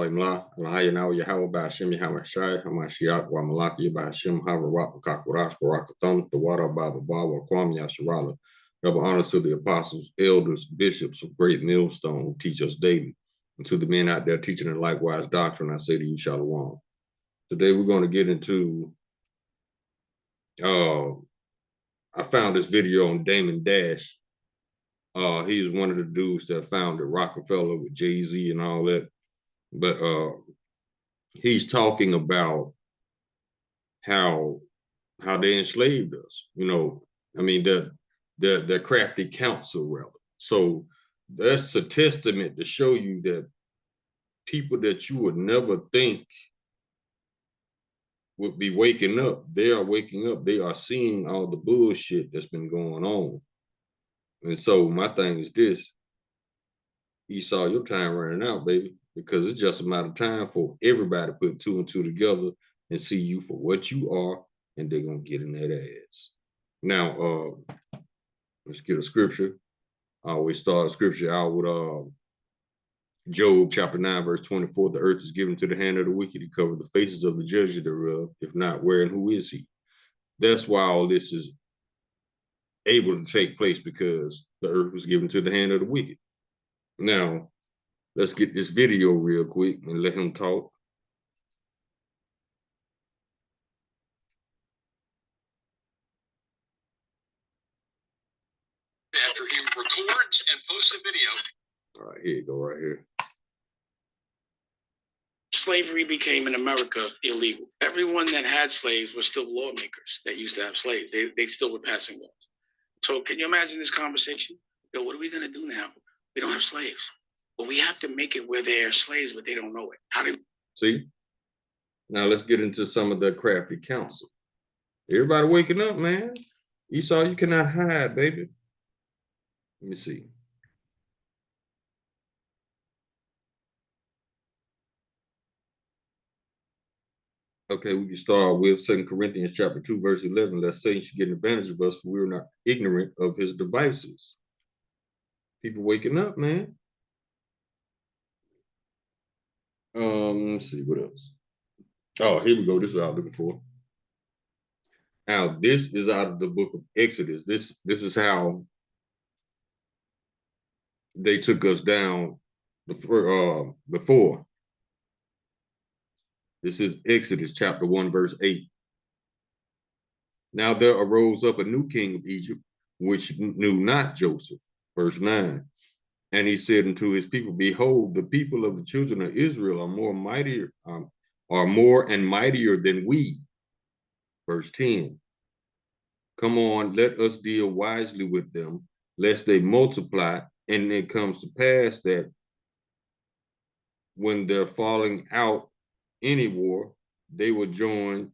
Imla, Lahayana, Yahweh, Bashim, Yahweh Shai, Hamashiach, Wamalaki, Bashim, Havarap, Kakurash, Barakatham, the water, Baba, Baba, Kwam, Yasharala. Double honors to the apostles, elders, bishops of Great Millstone who teach us daily. And to the men out there teaching in likewise doctrine, I say to you, Shalom. Today we're going to get into, I found this video on Damon Dash. He's one of the dudes that founded Rockefeller with Jay-Z and all that. But he's talking about how they enslaved us. You know, I mean, the crafty council, rather. So that's a testament to show you that people that you would never think would be waking up, they are waking up. They are seeing all the bullshit that's been going on. And so my thing is this: Esau, your time running out, baby, because it's just a matter of time for everybody to put two and two together and see you for what you are, and they're gonna get in that ass. Now, let's get a scripture. I always start a scripture out with Job chapter 9, verse 24. The earth is given to the hand of the wicked. He covered the faces of the judges thereof. If not, where and who is he? That's why all this is able to take place, because the earth was given to the hand of the wicked. Now, let's get this video real quick and let him talk. After he records and posts a video. All right, here you go, right here. Slavery became in America illegal. Everyone that had slaves were still lawmakers that used to have slaves. They still were passing laws. So can you imagine this conversation? Yo, what are we gonna do now? We don't have slaves. But we have to make it where they're slaves, but they don't know it. How do you see? Now let's get into some of the crafty counsel. Everybody waking up, man. Esau, you cannot hide, baby. Let me see. Okay, we can start with 2 Corinthians chapter 2, verse 11. Lest Satan should get an advantage of us, for we are not ignorant of his devices. People waking up, man. Let's see, what else? Oh, here we go. This is what I was looking for. Now, this is out of the book of Exodus. This is how they took us down before. This is Exodus chapter 1, verse 8. Now there arose up a new king of Egypt, which knew not Joseph. Verse 9. And he said unto his people, behold, the people of the children of Israel are more and mightier than we. Verse 10. Come on, let us deal wisely with them, lest they multiply. And it comes to pass that when they're falling out any war, they join,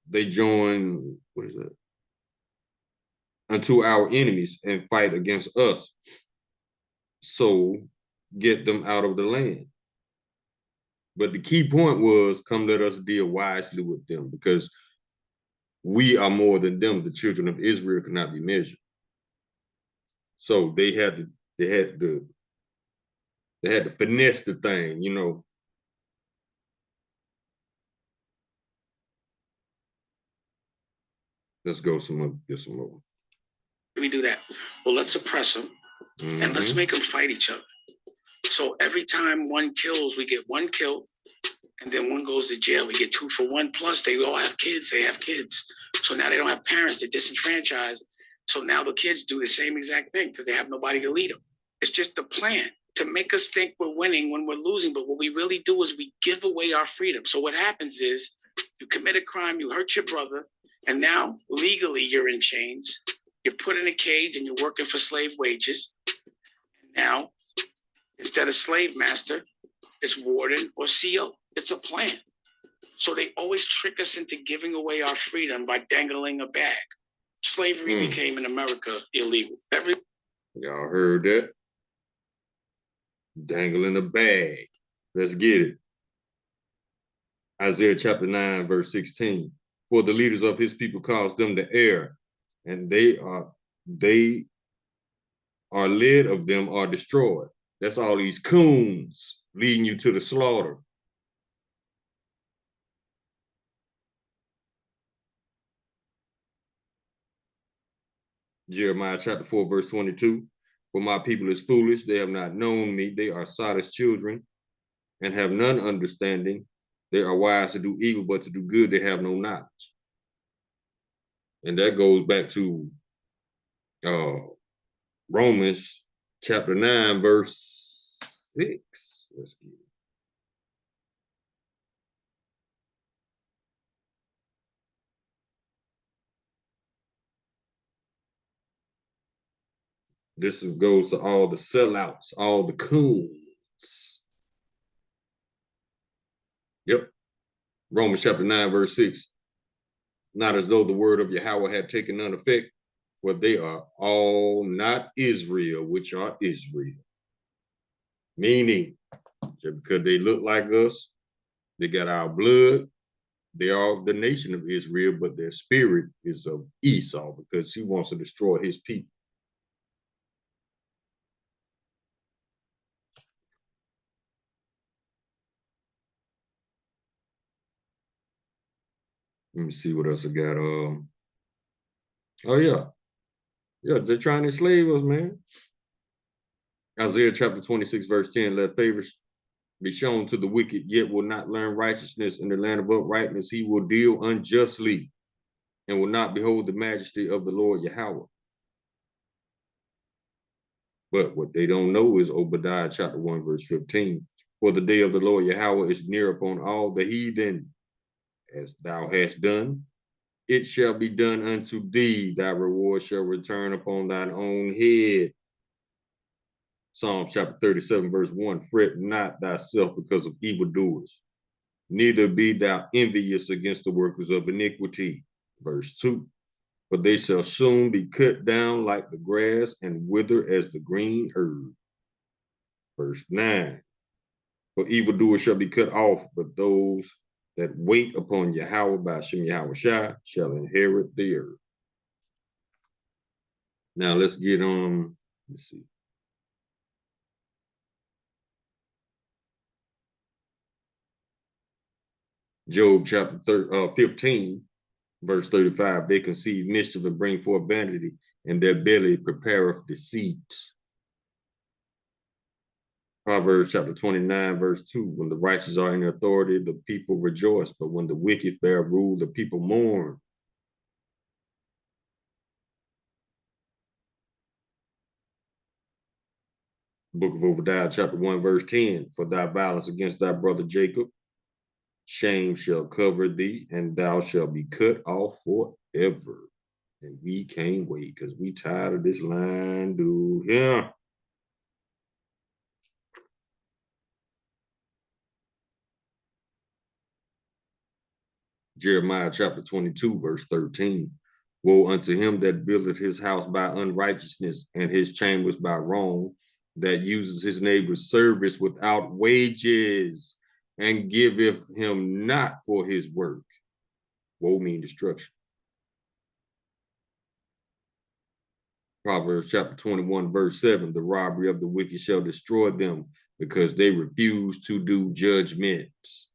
what is that? Unto our enemies and fight against us. So get them out of the land. But the key point was, come let us deal wisely with them, because we are more than them. The children of Israel cannot be measured. So they had to finesse the thing, you know. Let's go get some more. we do that? Well, let's suppress them and let's make them fight each other. So every time one kills, we get one kill, and then one goes to jail. We get 2 for 1. Plus, they all have kids. They have kids. So now they don't have parents. They're disenfranchised. So now the kids do the same exact thing because they have nobody to lead them. It's just a plan to make us think we're winning when we're losing. But what we really do is we give away our freedom. So what happens is you commit a crime, you hurt your brother, and now legally you're in chains. You're put in a cage and you're working for slave wages. Now, instead of slave master, it's warden or CO. It's a plan. So they always trick us into giving away our freedom by dangling a bag. Slavery became in America illegal. Y'all heard that? Dangling a bag. Let's get it. Isaiah chapter 9, verse 16. For the leaders of his people caused them to err, and they are led of them are destroyed. That's all these coons. leading you to the slaughter. Jeremiah chapter 4, verse 22. For my people is foolish, they have not known me, they are Sodom's children, and have none understanding. They are wise to do evil, but to do good they have no knowledge. And that goes back to Romans chapter 9, verse 6. Let's get it. This goes to all the sellouts, all the coons. Yep. Romans chapter 9, verse 6. Not as though the word of Yahweh had taken none effect, for they are all not Israel, which are Israel. Meaning, just because they look like us, they got our blood, they are the nation of Israel, but their spirit is of Esau because he wants to destroy his people. Let me see what else I got. Oh yeah. Yeah, they're trying to enslave us, man. Isaiah chapter 26, verse 10, let favor be shown to the wicked, yet will not learn righteousness. In the land of uprightness, he will deal unjustly and will not behold the majesty of the Lord Yahweh. But what they don't know is Obadiah chapter 1, verse 15. For the day of the Lord Yahweh is near upon all the heathen, as thou hast done. It shall be done unto thee, thy reward shall return upon thine own head. Psalm chapter 37, verse 1, fret not thyself because of evildoers, neither be thou envious against the workers of iniquity. Verse 2, for they shall soon be cut down like the grass and wither as the green herb. Verse 9, for evildoers shall be cut off, but those that wait upon Yahweh by Shem Yahweh Shai shall inherit the earth. Now let's get on, let's see. Job chapter 15, verse 35, they conceive mischief and bring forth vanity, and their belly prepareth deceit. Proverbs chapter 29, verse 2, when the righteous are in authority, the people rejoice, but when the wicked bear rule, the people mourn. Book of Obadiah chapter 1, verse 10, for thy violence against thy brother Jacob, shame shall cover thee, and thou shalt be cut off forever. And we can't wait because we tired of this line, dude. Yeah. Jeremiah chapter 22, verse 13. Woe unto him that buildeth his house by unrighteousness and his chambers by wrong, that uses his neighbor's service without wages and giveth him not for his work. Woe mean destruction. Proverbs chapter 21, verse 7, the robbery of the wicked shall destroy them because they refuse to do judgments.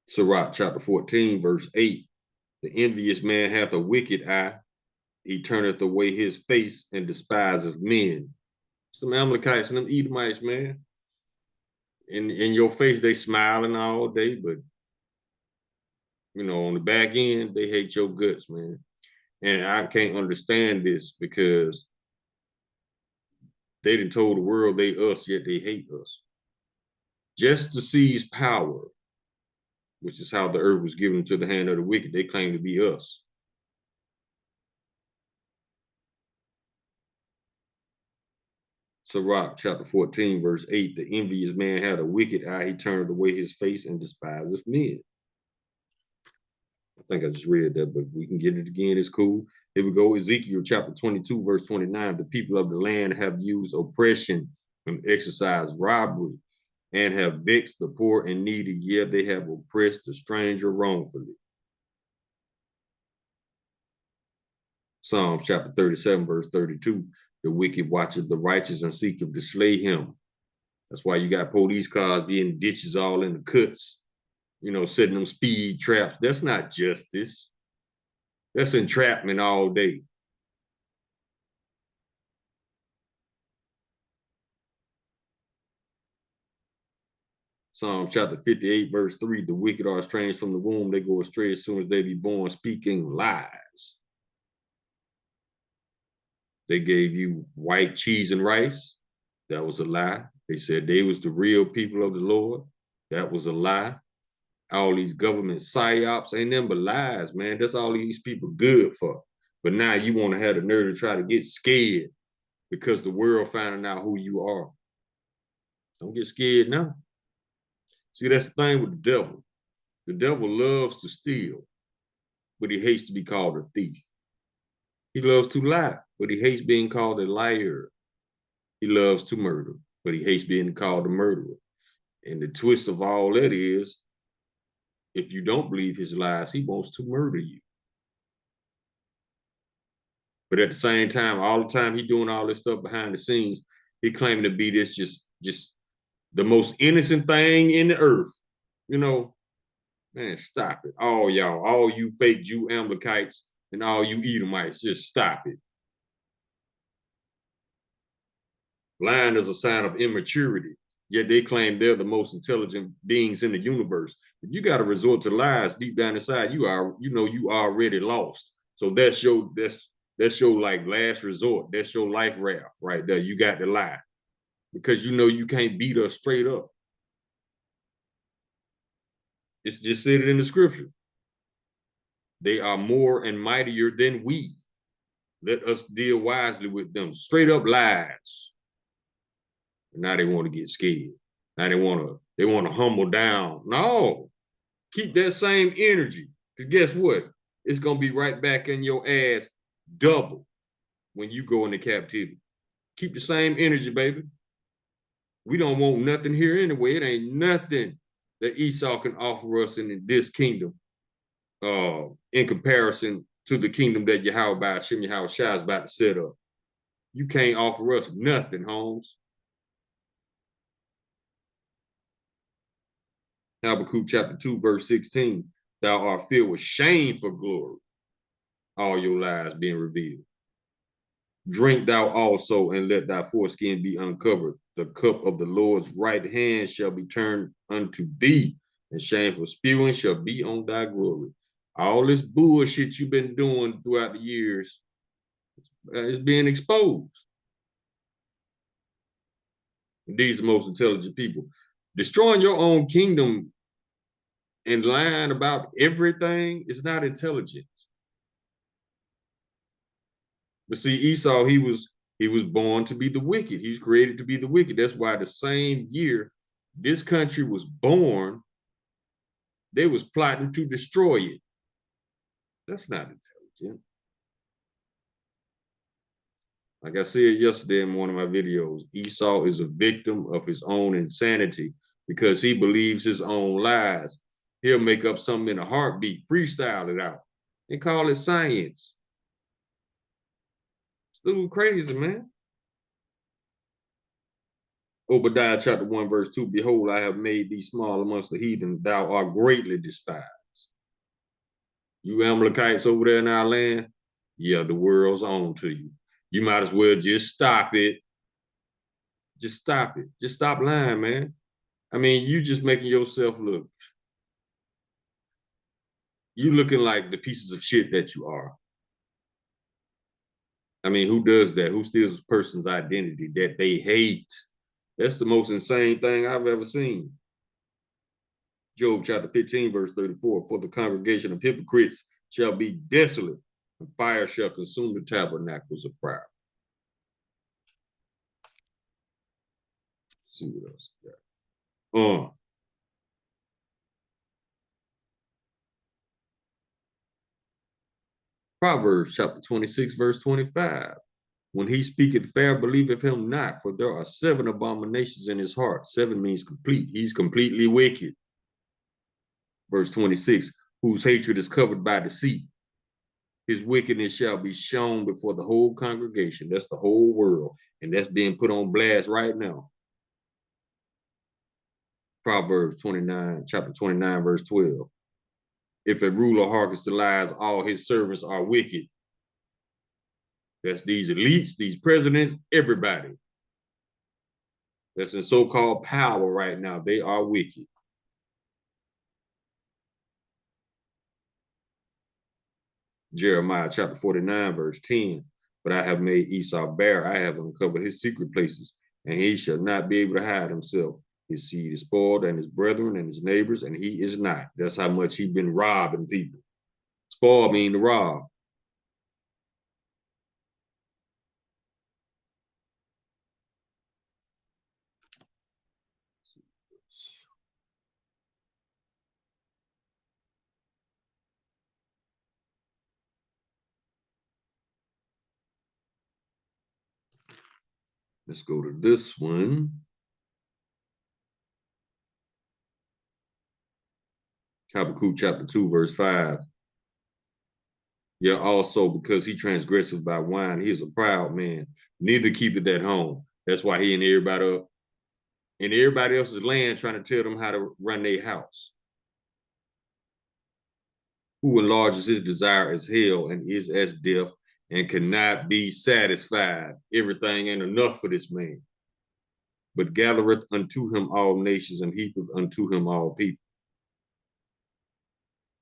Sirach chapter 14, verse 8, the envious man hath a wicked eye, he turneth away his face and despises men. Some Amalekites and them Edomites, man. In your face, they smiling all day, but you know, on the back end, they hate your guts, man. And I can't understand this because they done told the world they us, yet they hate us. Just to seize power, which is how the earth was given to the hand of the wicked, they claim to be us. Sirach chapter 14, verse 8, the envious man had a wicked eye, he turneth away his face and despiseth men. I think I just read that, but we can get it again, it's cool. Here we go, Ezekiel chapter 22, verse 29, the people of the land have used oppression and exercised robbery and have vexed the poor and needy, yet they have oppressed the stranger wrongfully. Psalms chapter 37, verse 32. The wicked watcheth the righteous and seeketh to slay him. That's why you got police cars being ditches all in the cuts, setting them speed traps. That's not justice. That's entrapment all day. Psalm chapter 58, verse 3. The wicked are estranged from the womb. They go astray as soon as they be born, speaking lies. They gave you white cheese and rice. That was a lie. They said they was the real people of the Lord. That was a lie. All these government psyops ain't them but lies, man. That's all these people good for. But now you want to have the nerve to try to get scared because the world finding out who you are. Don't get scared now. See, that's the thing with the devil. The devil loves to steal, but he hates to be called a thief. He loves to lie, but he hates being called a liar. He loves to murder, but he hates being called a murderer. And the twist of all that is, if you don't believe his lies, he wants to murder you. But at the same time, all the time he doing all this stuff behind the scenes, he claiming to be this just the most innocent thing in the earth. Man, stop it. All y'all, all you fake Jew Amalekites and all you Edomites, just stop it. Lying is a sign of immaturity, yet they claim they're the most intelligent beings in the universe. If you got to resort to lies deep down inside, you already lost. So that's your like last resort. That's your life raft right there. You got to lie because you can't beat us straight up. It's just said it in the scripture. They are more and mightier than we. Let us deal wisely with them. Straight up lies. And now they want to get scared. Now they want to humble down. No, keep that same energy. Because guess what? It's gonna be right back in your ass double when you go into captivity. Keep the same energy, baby. We don't want nothing here anyway. It ain't nothing that Esau can offer us in this kingdom, in comparison to the kingdom that Yahweh Shem Yahweh Shai is about to set up. You can't offer us nothing, Holmes. Habakkuk chapter 2, verse 16. Thou art filled with shame for glory, all your lies being revealed. Drink thou also, and let thy foreskin be uncovered. The cup of the Lord's right hand shall be turned unto thee, and shameful spewing shall be on thy glory. All this bullshit you've been doing throughout the years is being exposed. These are the most intelligent people. Destroying your own kingdom and lying about everything is not intelligence. But see, Esau, he was born to be the wicked. He was created to be the wicked. That's why the same year this country was born, they was plotting to destroy it. That's not intelligent. Like I said yesterday in one of my videos, Esau is a victim of his own insanity because he believes his own lies. He'll make up something in a heartbeat, freestyle it out, and call it science. It's a little crazy, man. Obadiah chapter 1, verse 2, behold, I have made thee small amongst the heathen, thou art greatly despised. You Amalekites over there in our land, yeah, the world's on to you. You might as well just stop it. Just stop it. Just stop lying, man. I mean, you just making yourself look. You looking like the pieces of shit that you are. I mean, who does that? Who steals a person's identity that they hate? That's the most insane thing I've ever seen. Job chapter 15, verse 34, for the congregation of hypocrites shall be desolate, and fire shall consume the tabernacles of pride. Let's see what else we got. Proverbs chapter 26, verse 25. When he speaketh fair, believeth him not, for there are 7 abominations in his heart. 7 means complete. He's completely wicked. Verse 26, whose hatred is covered by deceit. his wickedness shall be shown before the whole congregation. That's the whole world. And that's being put on blast right now. Proverbs 29, chapter 29, verse 12. If a ruler hearkens to lies, all his servants are wicked. That's these elites, these presidents, everybody that's in so-called power right now. They are wicked. Jeremiah chapter 49, verse 10. But I have made Esau bare. I have uncovered his secret places, and he shall not be able to hide himself. His seed is spoiled, and his brethren and his neighbors, and he is not. That's how much he's been robbing people. Spoil mean to rob. Let's go to this one. Habakkuk chapter 2, verse 5. Yeah, also because he transgresses by wine, he is a proud man. Neither keepeth at home. That's why he and everybody up in everybody else's land trying to tell them how to run their house. Who enlarges his desire as hell and is as death and cannot be satisfied. Everything ain't enough for this man. But gathereth unto him all nations and heapeth unto him all people.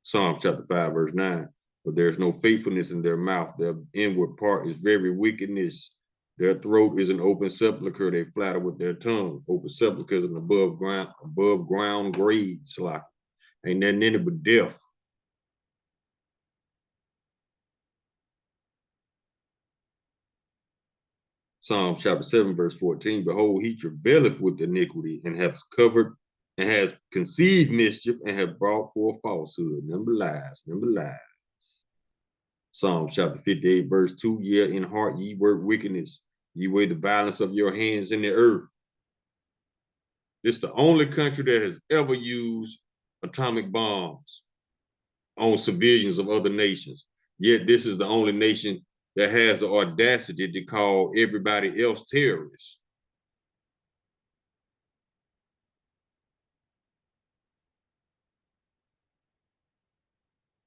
Psalm chapter 5, verse 9. But there is no faithfulness in their mouth. Their inward part is very wickedness. Their throat is an open sepulchre. They flatter with their tongue. Open sepulchre is an above ground grave. Like ain't nothing in it but death. Psalm chapter 7, verse 14. Behold, he travaileth with iniquity and hath covered and has conceived mischief and have brought forth falsehood. Number lies, number lies. Psalm chapter 58, verse 2. Yeah, in heart ye work wickedness. Ye weigh the violence of your hands in the earth. This is the only country that has ever used atomic bombs on civilians of other nations. Yet this is the only nation that has the audacity to call everybody else terrorists.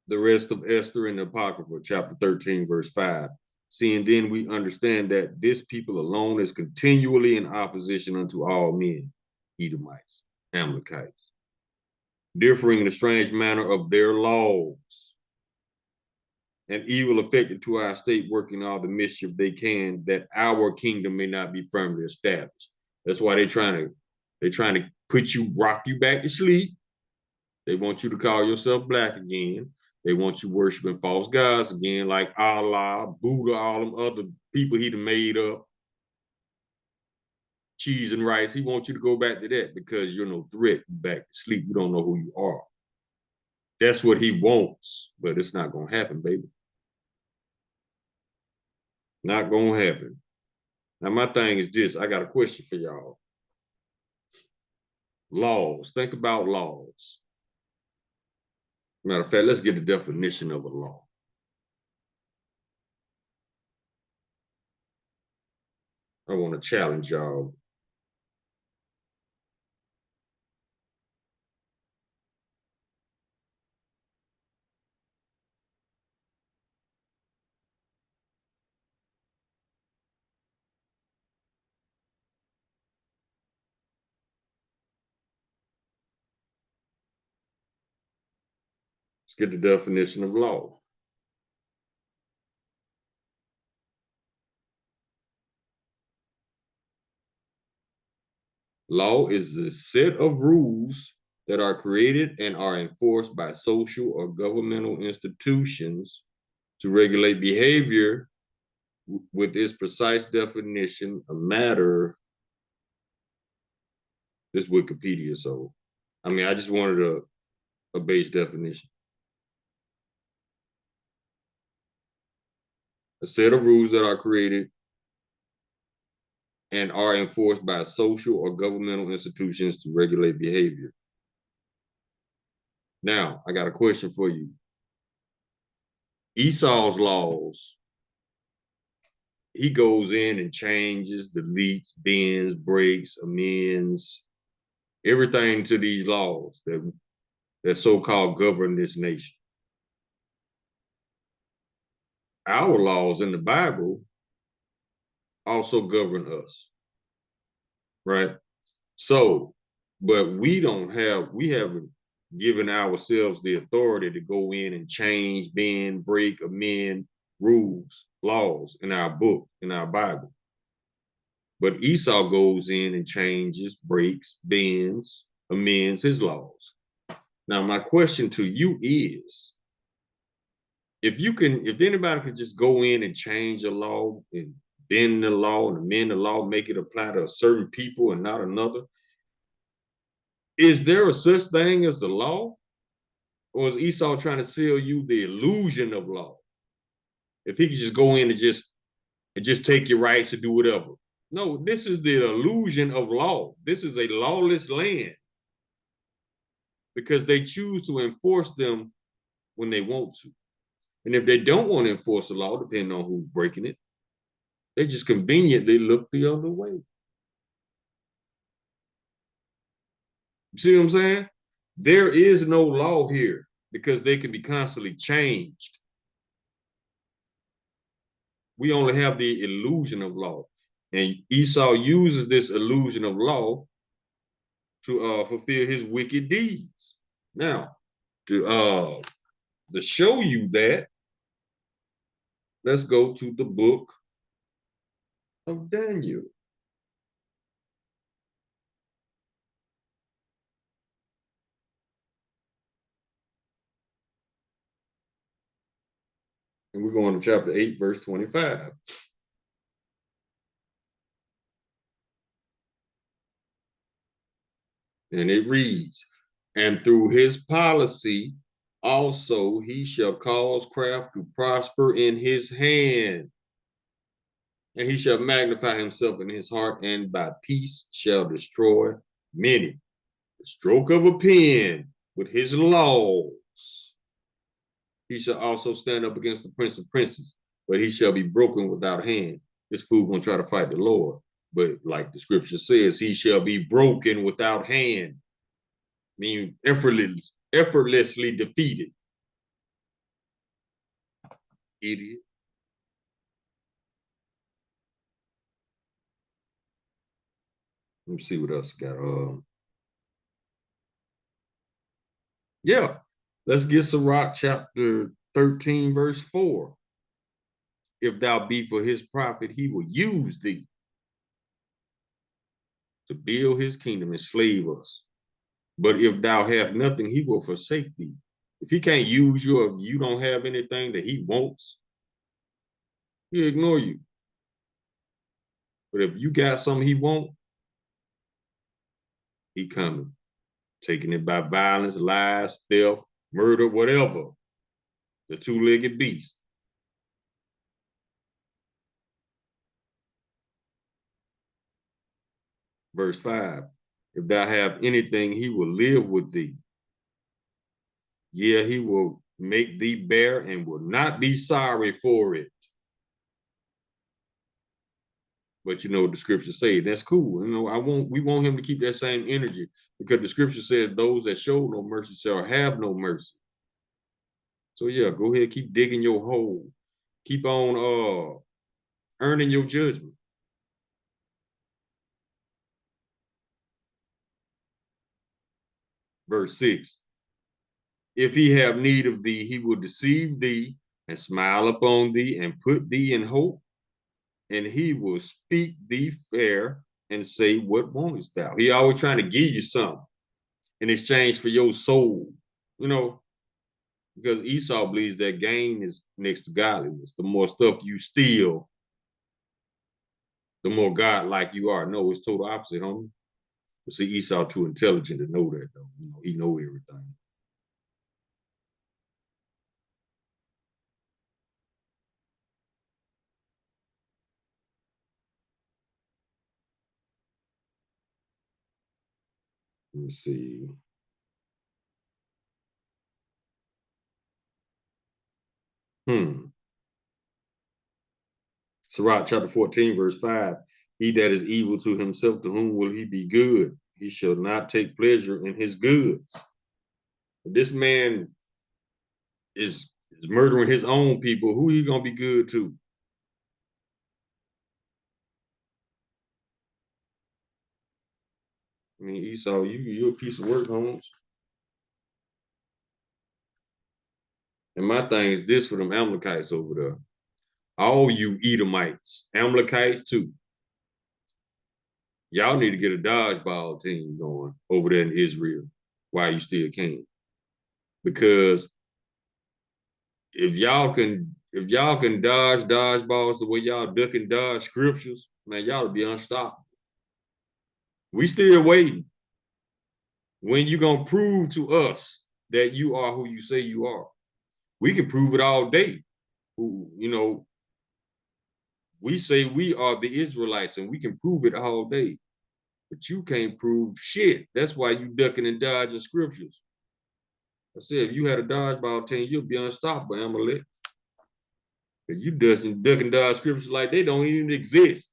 The rest of Esther and the Apocrypha, chapter 13, verse 5. Seeing then we understand that this people alone is continually in opposition unto all men, Edomites, Amalekites, differing in a strange manner of their laws, and evil affected to our state, working all the mischief they can, that our kingdom may not be firmly established. That's why they're trying to rock you back to sleep. They want you to call yourself black again. They want you worshiping false gods again, like Allah, Buddha, all them other people he done made up, cheese and rice. He wants you to go back to that because you're no threat. You back to sleep. You don't know who you are. That's what he wants, but it's not gonna happen, baby. Not gonna happen. Now, my thing is this. I got a question for y'all. Laws. Think about laws. Matter of fact, let's get the definition of a law. I want to challenge y'all. Let's get the definition of law. Law is the set of rules that are created and are enforced by social or governmental institutions to regulate behavior with its precise definition, a matter. This Wikipedia, so I mean, I just wanted a base definition. A set of rules that are created and are enforced by social or governmental institutions to regulate behavior. Now, I got a question for you. Esau's laws, he goes in and changes, deletes, bends, breaks, amends, everything to these laws that so-called govern this nation. Our laws in the Bible also govern us, right? So, but we haven't given ourselves the authority to go in and change, bend, break, amend rules, laws in our book, in our Bible. But Esau goes in and changes, breaks, bends, amends his laws. Now, my question to you is, if anybody could just go in and change a law and bend the law and amend the law, make it apply to a certain people and not another, is there a such thing as the law? Or is Esau trying to sell you the illusion of law? If he could just go in and just take your rights to do whatever. No, this is the illusion of law. This is a lawless land because they choose to enforce them when they want to. And if they don't want to enforce the law, depending on who's breaking it, they just conveniently look the other way. You see what I'm saying? There is no law here because they can be constantly changed. We only have the illusion of law. And Esau uses this illusion of law to fulfill his wicked deeds. Now, to show you that, let's go to the book of Daniel. And we're going to chapter 8, verse 25. And it reads, and through his policy also he shall cause craft to prosper in his hand, and he shall magnify himself in his heart, and by peace shall destroy many. The stroke of a pen with his laws. He shall also stand up against the prince of princes, but he shall be broken without hand. This fool gonna try to fight the Lord, but like the scripture says, he shall be broken without hand, meaning effortlessly defeated. Idiot. Let me see what else I got. Yeah, let's get Sirach chapter 13, verse 4. If thou be for his profit, he will use thee to build his kingdom and slave us. But if thou have nothing, he will forsake thee. If he can't use you, if you don't have anything that he wants, he'll ignore you. But if you got something he wants, he coming, taking it by violence, lies, theft, murder, whatever. The two-legged beast. Verse 5. If thou have anything, he will live with thee. Yeah, he will make thee bear and will not be sorry for it. But you know what the scriptures say, that's cool. You know, we want him to keep that same energy because the scripture says those that show no mercy shall have no mercy. So yeah, go ahead, keep digging your hole. Keep on earning your judgment. Verse 6. If he have need of thee, he will deceive thee and smile upon thee and put thee in hope, and he will speak thee fair and say, what wantest thou? He always trying to give you something in exchange for your soul, you know, because Esau believes that gain is next to godliness. The more stuff you steal, the more God-like you are. No, it's total opposite, homie. But see, Esau too intelligent to know that, though. You know, he know everything. Let me see. Sirach chapter 14, verse 5. He that is evil to himself, to whom will he be good? He shall not take pleasure in his goods. This man is murdering his own people. Who he gonna be good to? I mean, Esau, you a piece of work, Holmes. And my thing is this for them Amalekites over there. All you Edomites, Amalekites too. Y'all need to get a dodgeball team going over there in Israel while you still can. Because if y'all can dodge dodgeballs the way y'all duck and dodge scriptures, man, y'all be unstoppable. We still waiting. When you gonna prove to us that you are who you say you are? We can prove it all day. We say we are the Israelites and we can prove it all day. But you can't prove shit. That's why you ducking and dodging scriptures. I said, if you had a dodgeball team, you'll be unstoppable, Amalek. Because you duck and dodge scriptures like they don't even exist.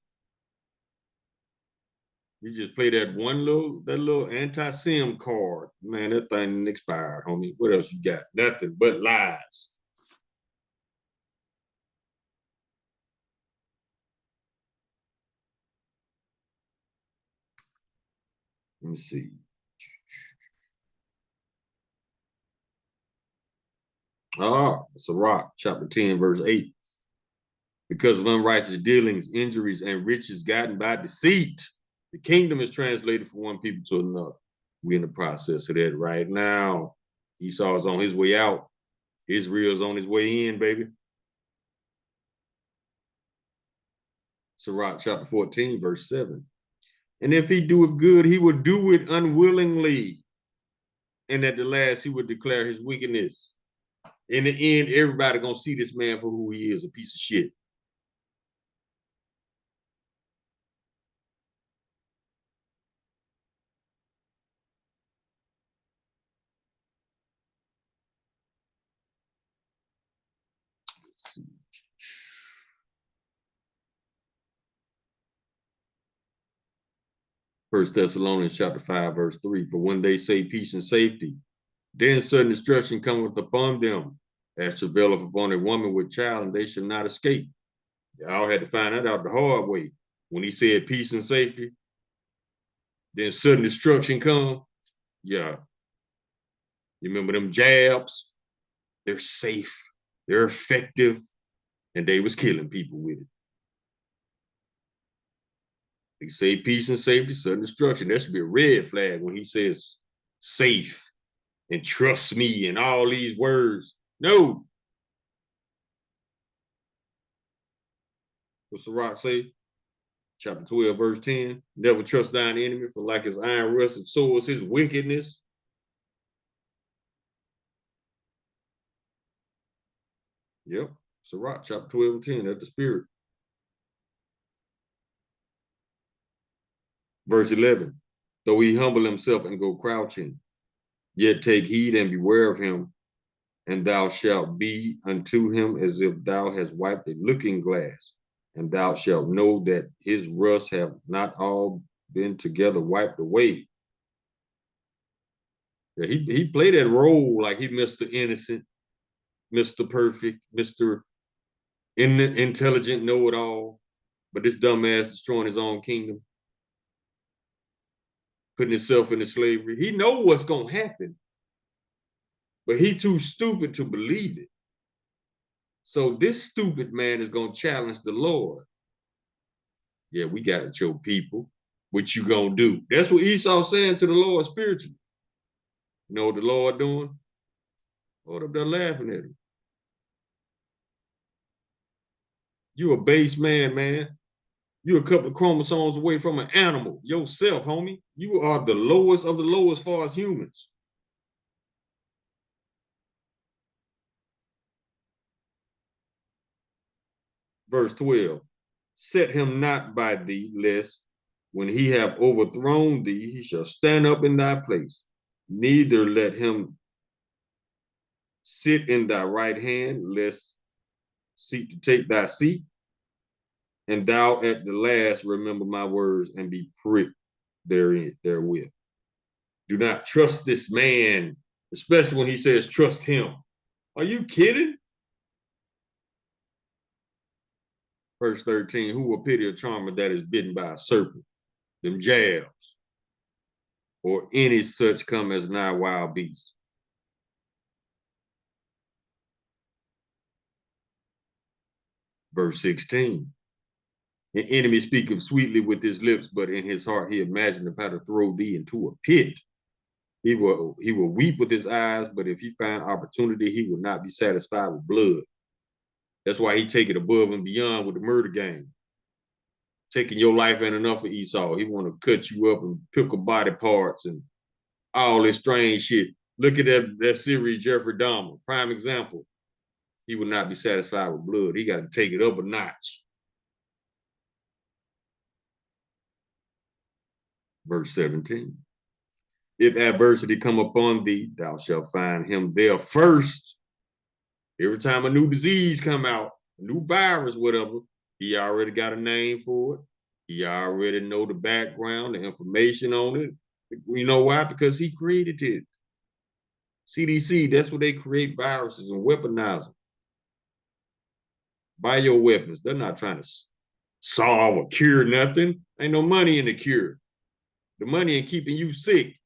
You just play that little anti-sim card. Man, that thing expired, homie. What else you got? Nothing but lies. Let me see. Sirach, chapter 10, verse 8. Because of unrighteous dealings, injuries, and riches gotten by deceit, the kingdom is translated from one people to another. We're in the process of that right now. Esau is on his way out. Israel's on his way in, baby. Sirach chapter 14, verse 7. And if he doeth good, he will do it unwillingly. And at the last, he would declare his wickedness. In the end, everybody gonna see this man for who he is, a piece of shit. Let's see. First Thessalonians chapter 5, verse 3. For when they say peace and safety, then sudden destruction cometh upon them, as travaileth upon a woman with child, and they shall not escape. Y'all had to find that out the hard way. When he said peace and safety, then sudden destruction come. Yeah. You remember them jabs? They're safe, they're effective, and they was killing people with it. He say peace and safety, sudden destruction. That should be a red flag when he says safe and trust me and all these words. No. What's the rock say? Chapter 12, verse 10. Never trust thine enemy, for like his iron rusted, so is his wickedness. Yep. Sirach, chapter 12 and 10. That's the spirit. Verse 11. Though he humble himself and go crouching, yet take heed and beware of him, and thou shalt be unto him as if thou hast wiped a looking glass, and thou shalt know that his rust have not all been together wiped away. Yeah, he played that role like he Mr. Innocent, Mr. Perfect, Mr. Intelligent know-it-all, but this dumbass destroying his own kingdom, putting himself into slavery. He know what's gonna happen, but he too stupid to believe it. So this stupid man is gonna challenge the Lord. Yeah, we got it, your people. What you gonna do? That's what Esau saying to the Lord spiritually. You know what the Lord doing? Lord up there laughing at him. You a base man, man. You a couple of chromosomes away from an animal yourself, homie. You are the lowest of the lowest as far as humans. Verse 12. Set him not by thee, lest when he have overthrown thee, he shall stand up in thy place. Neither let him sit in thy right hand, lest seek to take thy seat, and thou at the last remember my words and be pricked therewith. Do not trust this man, especially when he says trust him. Are you kidding? Verse 13, who will pity a charmer that is bitten by a serpent, them jabs, or any such come as nigh wild beasts? Verse 16, an enemy speaketh sweetly with his lips, but in his heart he imagineth how to throw thee into a pit. He will weep with his eyes, but if he find opportunity, he will not be satisfied with blood. That's why he take it above and beyond with the murder game. Taking your life ain't enough for Esau. He want to cut you up and pickle body parts and all this strange shit. Look at that series, Jeffrey Dahmer, prime example. He will not be satisfied with blood. He got to take it up a notch. Verse 17. If adversity come upon thee, thou shalt find him there first. Every time a new disease come out, a new virus, whatever, he already got a name for it. He already know the background, the information on it. You know why? Because he created it. CDC, that's what they create viruses and weaponize them. Bioweapons, they're not trying to solve or cure nothing. Ain't no money in the cure. The money in keeping you sick,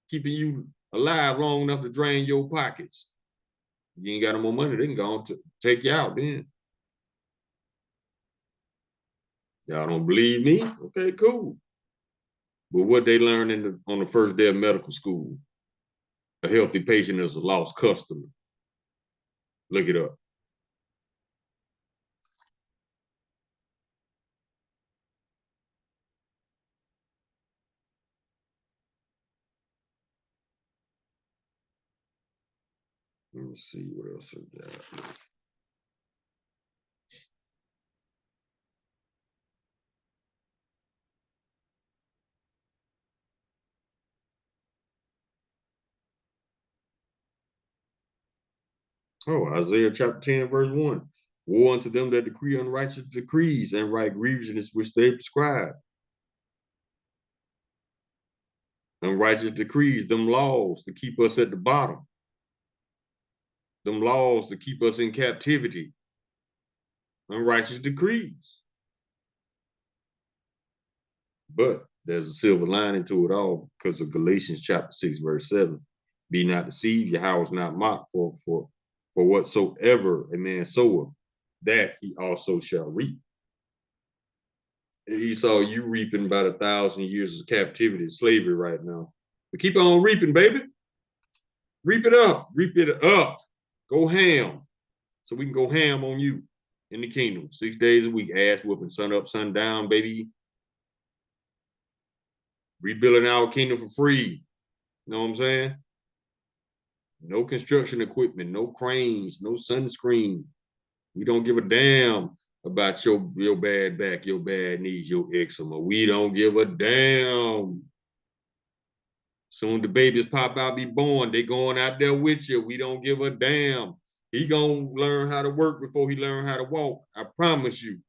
keeping you alive long enough to drain your pockets. You ain't got no more money, they can go on to take you out then. Y'all don't believe me? Okay, cool. But what they learned on the first day of medical school, a healthy patient is a lost customer. Look it up. Let me see what else I got. Oh, Isaiah chapter 10, verse 1. Woe unto them that decree unrighteous decrees and write grievousness which they prescribe. Unrighteous decrees, them laws to keep us at the bottom. Them laws to keep us in captivity. Unrighteous decrees. But there's a silver lining to it all because of Galatians chapter 6, verse 7. Be not deceived, your house not mocked, for whatsoever a man soweth, that he also shall reap. And Esau, you reaping about 1,000 years of captivity, slavery right now. But keep on reaping, baby. Reap it up. Reap it up. Go ham. So we can go ham on you in the kingdom. 6 days a week, ass whooping, sun up, sun down, baby. Rebuilding our kingdom for free. You know what I'm saying? No construction equipment, no cranes, no sunscreen. We don't give a damn about your bad back, your bad knees, your eczema. We don't give a damn. Soon the babies pop out, be born. They going out there with you. We don't give a damn. He gonna learn how to work before he learn how to walk. I promise you.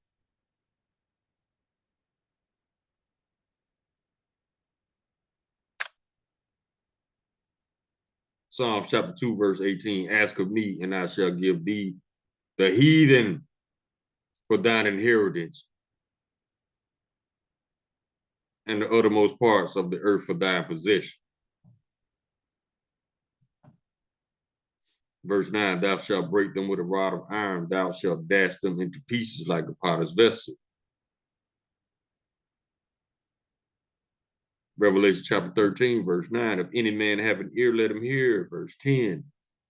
Psalm chapter 2, verse 18. Ask of me, and I shall give thee the heathen for thine inheritance, and the uttermost parts of the earth for thine possession. Verse 9, thou shalt break them with a rod of iron, thou shalt dash them into pieces like a potter's vessel. Revelation chapter 13, verse 9, if any man have an ear, let him hear. Verse 10,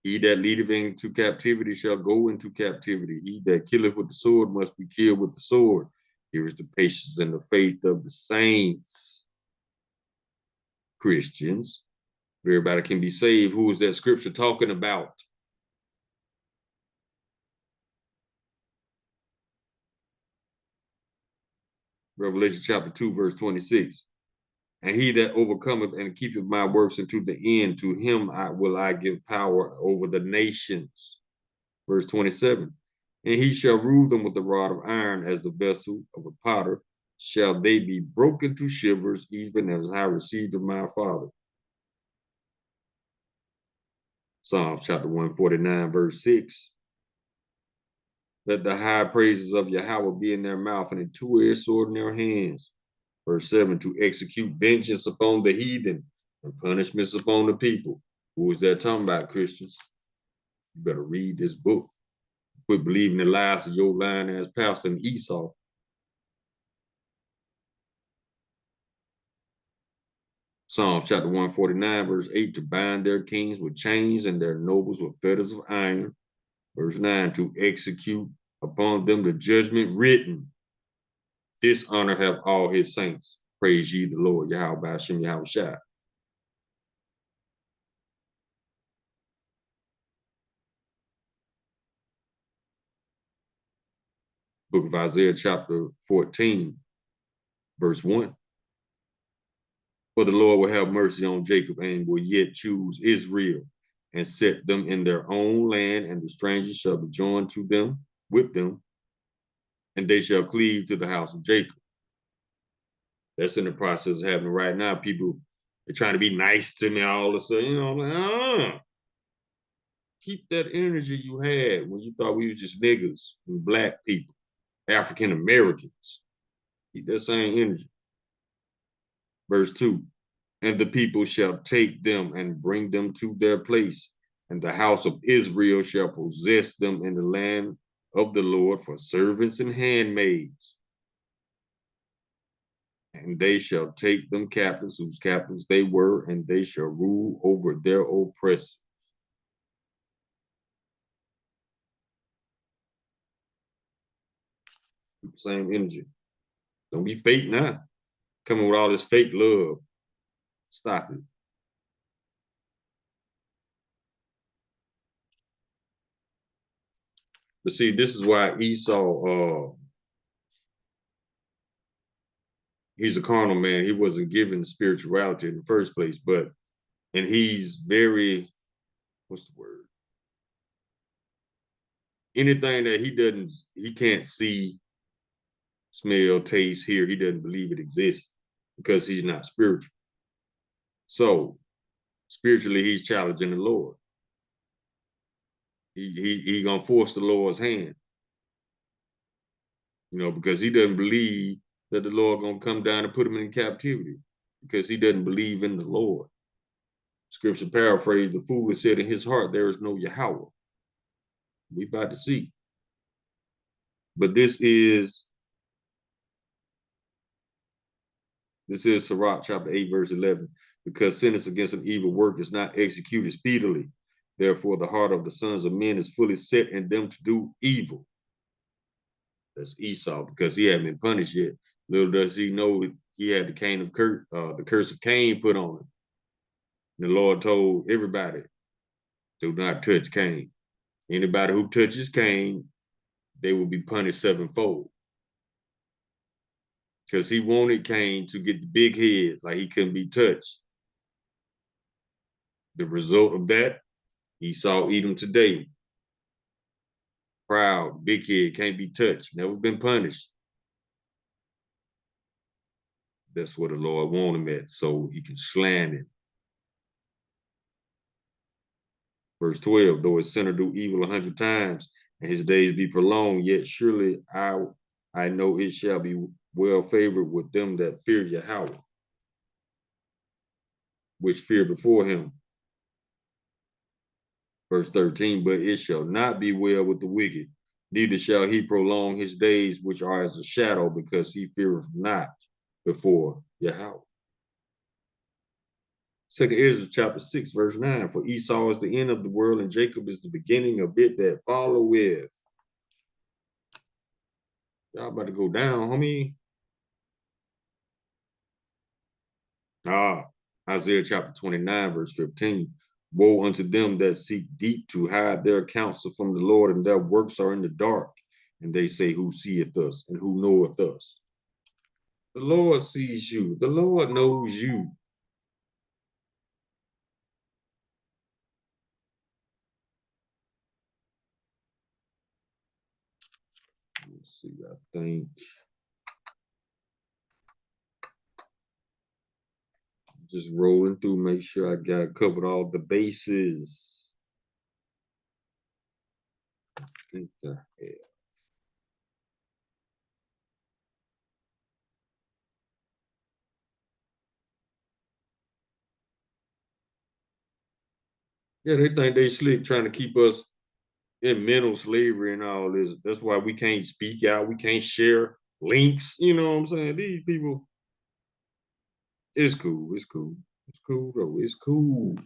he that leadeth into captivity shall go into captivity. He that killeth with the sword must be killed with the sword. Here is the patience and the faith of the saints. Christians, everybody can be saved. Who is that scripture talking about? Revelation chapter 2, verse 26. And he that overcometh and keepeth my works unto the end, to him will I give power over the nations. Verse 27. And he shall rule them with the rod of iron, as the vessel of a potter. Shall they be broken to shivers, even as I received of my father. Psalms chapter 149, verse 6. Let the high praises of Yahweh be in their mouth and a two-edged sword in their hands. Verse 7, to execute vengeance upon the heathen and punishments upon the people. Who is that talking about, Christians? You better read this book. Quit believing the lies of your lying ass pastor and Esau. Psalm chapter 149, verse 8, to bind their kings with chains and their nobles with fetters of iron. Verse 9, to execute upon them the judgment written. This honor have all his saints. Praise ye the Lord, Yahweh Hashem Yahweh Shai. Book of Isaiah, chapter 14, verse 1. For the Lord will have mercy on Jacob and will yet choose Israel and set them in their own land, and the strangers shall be joined to them with them, and they shall cleave to the house of Jacob. That's in the process of happening right now. People are trying to be nice to me all of a sudden. You know, I'm like, keep that energy you had when you thought we was just niggas and black people, African Americans. Keep that same energy. Verse 2, and the people shall take them and bring them to their place, and the house of Israel shall possess them in the land of the Lord for servants and handmaids. And they shall take them captives, whose captives they were, and they shall rule over their oppressors. Same energy. Don't be fake now. Coming with all this fake love. Stop it. But see, this is why Esau, he's a carnal man. He wasn't given spirituality in the first place, and he's very, what's the word? Anything that he can't see, smell, taste, hear, he doesn't believe it exists because he's not spiritual. So spiritually, he's challenging the Lord. He gonna force the Lord's hand, because he doesn't believe that the Lord gonna come down and put him in captivity because he doesn't believe in the Lord. Scripture paraphrase, the fool has said in his heart, there is no Yahweh. We about to see. But this is Sirach chapter 8, verse 11. Because sentence against an evil work is not executed speedily. Therefore, the heart of the sons of men is fully set in them to do evil. That's Esau, because he hadn't been punished yet. Little does he know that he had the curse of Cain put on him. The Lord told everybody, do not touch Cain. Anybody who touches Cain, they will be punished sevenfold. Because he wanted Cain to get the big head, like he couldn't be touched. The result of that, Esau eat him today. Proud, big head, can't be touched, never been punished. That's what the Lord wanted him at, so he can slander him. Verse 12, though his sinner do evil 100 times, and his days be prolonged, yet surely I know it shall be well favored with them that fear Yahweh, which fear before him. Verse 13, but it shall not be well with the wicked, neither shall he prolong his days, which are as a shadow, because he feareth not before Yahweh. 2 Ezra chapter 6, verse 9, for Esau is the end of the world, and Jacob is the beginning of it that followeth. Y'all about to go down, homie. Isaiah chapter 29, verse 15. Woe unto them that seek deep to hide their counsel from the Lord, and their works are in the dark. And they say, who seeth us and who knoweth us? The Lord sees you. The Lord knows you. Let's see, I think just rolling through, make sure I got covered all the bases. I think I have. Yeah, they think they slick trying to keep us in mental slavery and all this. That's why we can't speak out. We can't share links. You know what I'm saying? These people, it's cool. It's cool. It's cool though. It's cool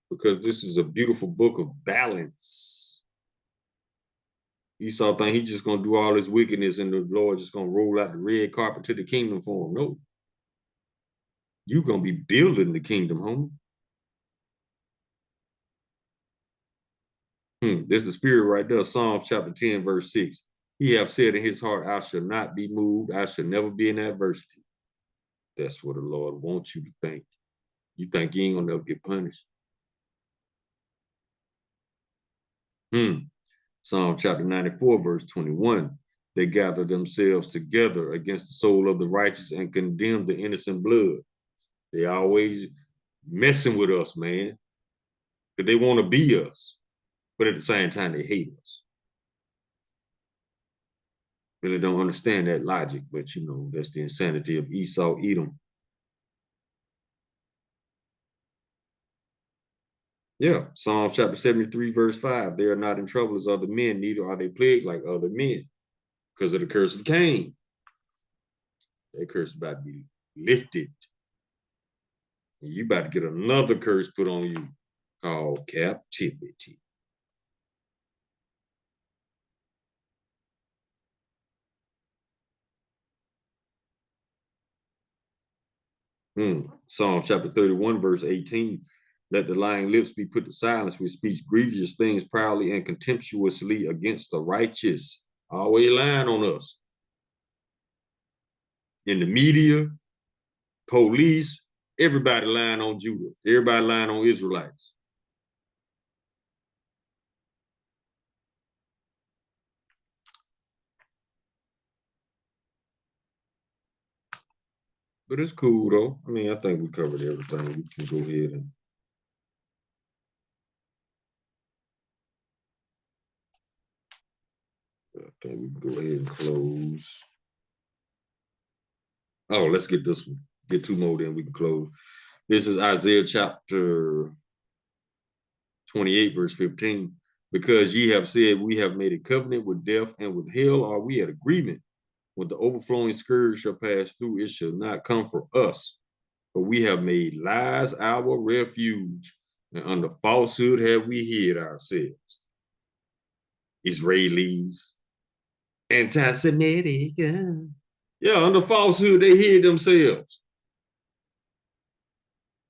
because this is a beautiful book of balance. Esau think he's just gonna do all this wickedness and the Lord just gonna roll out the red carpet to the kingdom for him. No, you gonna be building the kingdom, homie. There's the spirit right there. Psalms chapter 10, verse 6. He have said in his heart, I shall not be moved. I shall never be in adversity. That's what the Lord wants you to think. You think you ain't gonna never get punished. Psalm chapter 94, verse 21. They gather themselves together against the soul of the righteous and condemn the innocent blood. They always messing with us, man. Because they want to be us. But at the same time, they hate us. Really don't understand that logic, but you know, that's the insanity of Esau, Edom. Yeah, Psalm chapter 73, verse 5. They are not in trouble as other men, neither are they plagued like other men because of the curse of Cain. That curse is about to be lifted. And you about to get another curse put on you called captivity. Psalm chapter 31, verse 18. Let the lying lips be put to silence, which speaks grievous things proudly and contemptuously against the righteous. Always lying on us. In the media, police, everybody lying on Judah. Everybody lying on Israelites. But it's cool though. I mean, I think we covered everything. We can go ahead and I think we can go ahead and close. Oh, let's get this one. Get two more, then we can close. This is Isaiah chapter 28, verse 15. Because ye have said, we have made a covenant with death and with hell, are we at agreement? When the overflowing scourge shall pass through, it shall not come for us. For we have made lies our refuge, and under falsehood have we hid ourselves. Israelis, anti-Semitic. Yeah, under falsehood, they hid themselves.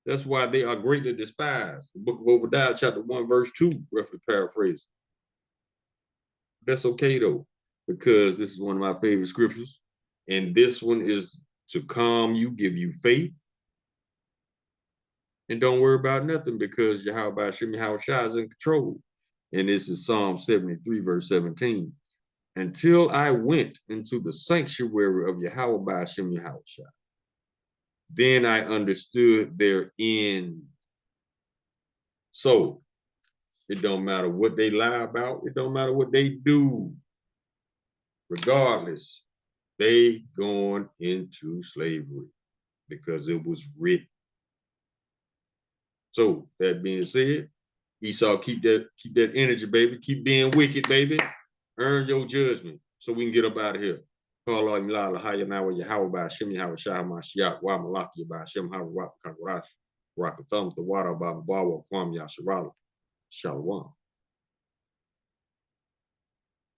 That's why they are greatly despised. The book of Obadiah, chapter 1, verse 2, roughly paraphrased. That's okay, though, because this is one of my favorite scriptures. And this one is to calm you, give you faith. And don't worry about nothing because Yahweh Hashem Yahushua is in control. And this is Psalm 73, verse 17. Until I went into the sanctuary of Yahweh Hashem Yahushua, then I understood their end. So it don't matter what they lie about. It don't matter what they do. Regardless, they going into slavery because it was written. So that being said, Esau, keep that energy, baby. Keep being wicked, baby. Earn your judgment so we can get up out of here. Call out Milala, Hayanawa, Yahweh, by Shem, Yahweh, Shah, Mashiach, Wa Malaki, by Shem, Hawa, Kagarash, Rakatham, the water, Baba, Bawa, Kwam, Yasharala, Shalom.